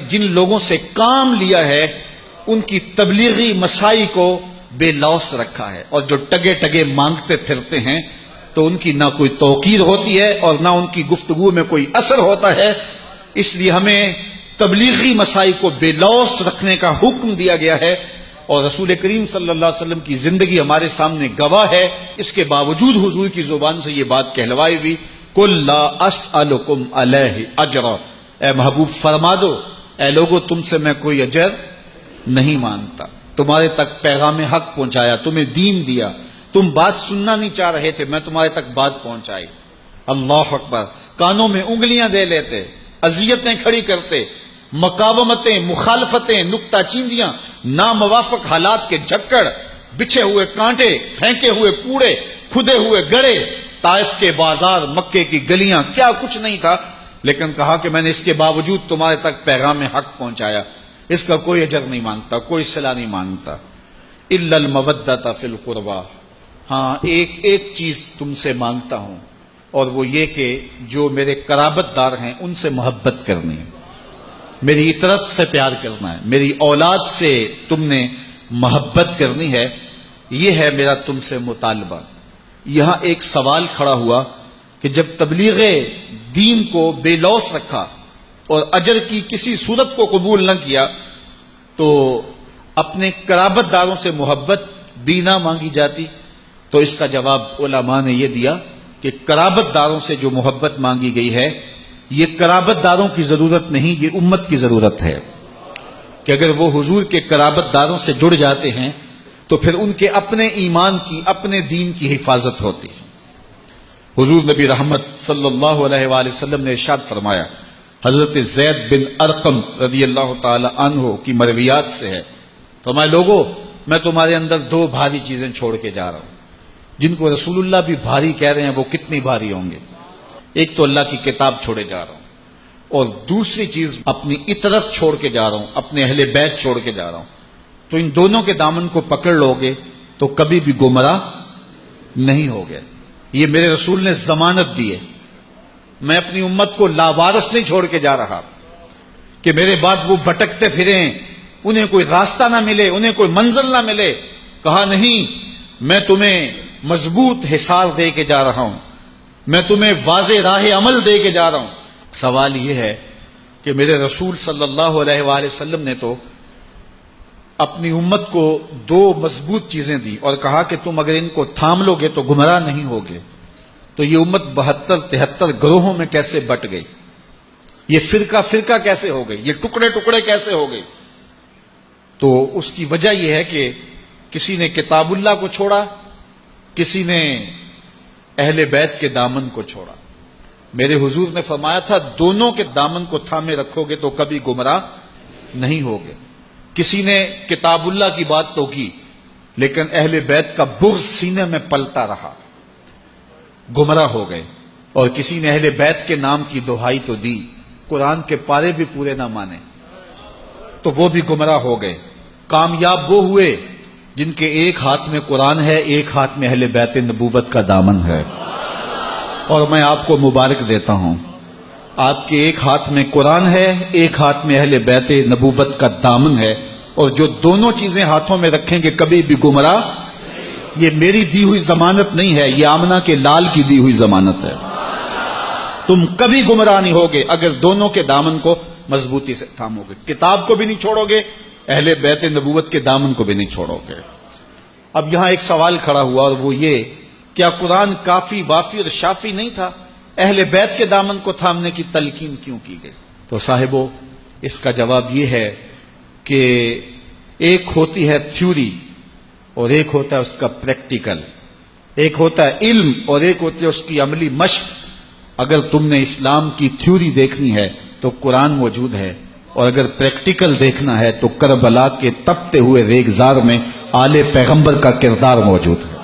جن لوگوں سے کام لیا ہے ان کی تبلیغی مسائی کو بے لوث رکھا ہے، اور جو ٹگے ٹگے مانگتے پھرتے ہیں تو ان کی نہ کوئی توقیر ہوتی ہے اور نہ ان کی گفتگو میں کوئی اثر ہوتا ہے۔ اس لیے ہمیں تبلیغی مسائی کو بے لوث رکھنے کا حکم دیا گیا ہے، اور رسول کریم صلی اللہ علیہ وسلم کی زندگی ہمارے سامنے گواہ ہے۔ اس کے باوجود حضور کی زبان سے یہ بات کہلوائی بھی، قل لا اسألکم علیہ اجرا، اے محبوب فرما دو اے لوگو تم سے میں کوئی اجر نہیں مانگتا، تمہارے تک پیغام حق پہنچایا، تمہیں دین دیا، تم بات سننا نہیں چاہ رہے تھے، میں تمہارے تک بات پہنچائی۔ اللہ اکبر، کانوں میں انگلیاں دے لیتے، اذیتیں کھڑی کرتے، مقاومتیں، مخالفتیں، نکتہ چیندیاں، ناموافق حالات کے جھکڑ، بچھے ہوئے کانٹے، پھینکے ہوئے کوڑے، کھدے ہوئے گڑے، طائف کے بازار، مکے کی گلیاں، کیا کچھ نہیں تھا، لیکن کہا کہ میں نے اس کے باوجود تمہارے تک پیغام حق پہنچایا، اس کا کوئی اجر نہیں مانگتا، کوئی صلہ نہیں مانگتا۔ الا المودۃ فی القربى، ہاں ایک چیز تم سے مانگتا ہوں، اور وہ یہ کہ جو میرے قرابت دار ہیں ان سے محبت کرنی ہے، میری اطرت سے پیار کرنا ہے، میری اولاد سے تم نے محبت کرنی ہے، یہ ہے میرا تم سے مطالبہ۔ یہاں ایک سوال کھڑا ہوا کہ جب تبلیغ دین کو بے لوث رکھا اور اجر کی کسی صورت کو قبول نہ کیا تو اپنے قرابت داروں سے محبت بھی نہ مانگی جاتی؟ تو اس کا جواب علماء نے یہ دیا کہ قرابت داروں سے جو محبت مانگی گئی ہے یہ قرابت داروں کی ضرورت نہیں، یہ امت کی ضرورت ہے، کہ اگر وہ حضور کے قرابت داروں سے جڑ جاتے ہیں تو پھر ان کے اپنے ایمان کی، اپنے دین کی حفاظت ہوتی ہے۔ حضور نبی رحمت صلی اللہ علیہ وآلہ وسلم نے ارشاد فرمایا، حضرت زید بن ارقم رضی اللہ تعالی عنہ کی مرویات سے ہے، فرمایا لوگو میں تمہارے اندر دو بھاری چیزیں چھوڑ کے جا رہا ہوں، جن کو رسول اللہ بھی بھاری کہہ رہے ہیں، وہ کتنی بھاری ہوں گے؟ ایک تو اللہ کی کتاب چھوڑے جا رہا ہوں، اور دوسری چیز اپنی اطرت چھوڑ کے جا رہا ہوں، اپنے اہل بیت چھوڑ کے جا رہا ہوں۔ تو ان دونوں کے دامن کو پکڑ لو گے تو کبھی بھی گمراہ نہیں ہوگے۔ یہ میرے رسول نے ضمانت دی ہے، میں اپنی امت کو لاوارث نہیں چھوڑ کے جا رہا کہ میرے بعد وہ بھٹکتے پھریں، انہیں کوئی راستہ نہ ملے، انہیں کوئی منزل نہ ملے۔ کہا نہیں، میں تمہیں مضبوط حصار دے کے جا رہا ہوں، میں تمہیں واضح راہ عمل دے کے جا رہا ہوں۔ سوال یہ ہے کہ میرے رسول صلی اللہ علیہ وآلہ وسلم نے تو اپنی امت کو دو مضبوط چیزیں دی اور کہا کہ تم اگر ان کو تھام لو گے تو گمراہ نہیں ہوگے، تو یہ امت 72-73 گروہوں میں کیسے بٹ گئی؟ یہ فرقہ فرقہ کیسے ہو گئی؟ یہ ٹکڑے ٹکڑے کیسے ہو گئی؟ تو اس کی وجہ یہ ہے کہ کسی نے کتاب اللہ کو چھوڑا، کسی نے اہل بیت کے دامن کو چھوڑا۔ میرے حضور نے فرمایا تھا دونوں کے دامن کو تھامے رکھو گے تو کبھی گمراہ نہیں ہوگے۔ کسی نے کتاب اللہ کی بات تو کی لیکن اہل بیت کا بغض سینے میں پلتا رہا، گمراہ ہو گئے۔ اور کسی نے اہل بیت کے نام کی دہائی تو دی، قرآن کے پارے بھی پورے نہ مانے تو وہ بھی گمراہ ہو گئے۔ کامیاب وہ ہوئے جن کے ایک ہاتھ میں قرآن ہے، ایک ہاتھ میں اہل بیت نبوت کا دامن ہے۔ اور میں آپ کو مبارک دیتا ہوں، آپ کے ایک ہاتھ میں قرآن ہے، ایک ہاتھ میں اہل بیت نبوت کا دامن ہے، اور جو دونوں چیزیں ہاتھوں میں رکھیں گے کبھی بھی گمراہ، یہ میری دی ہوئی ضمانت نہیں ہے، یہ آمنہ کے لال کی دی ہوئی ضمانت ہے۔ تم کبھی گمراہ نہیں ہوگے اگر دونوں کے دامن کو مضبوطی سے تھامو گے، کتاب کو بھی نہیں چھوڑو گے، اہل بیت نبوت کے دامن کو بھی نہیں چھوڑو گے۔ اب یہاں ایک سوال کھڑا ہوا اور وہ یہ، کیا قرآن کافی وافی اور شافی نہیں تھا؟ اہل بیت کے دامن کو تھامنے کی تلقین کیوں کی گئی؟ تو صاحبو اس کا جواب یہ ہے کہ ایک ہوتی ہے تھیوری اور ایک ہوتا ہے اس کا پریکٹیکل، ایک ہوتا ہے علم اور ایک ہوتی ہے اس کی عملی مشق۔ اگر تم نے اسلام کی تھیوری دیکھنی ہے تو قرآن موجود ہے، اور اگر پریکٹیکل دیکھنا ہے تو کربلا کے تپتے ہوئے ریگزار میں آل پیغمبر کا کردار موجود ہے۔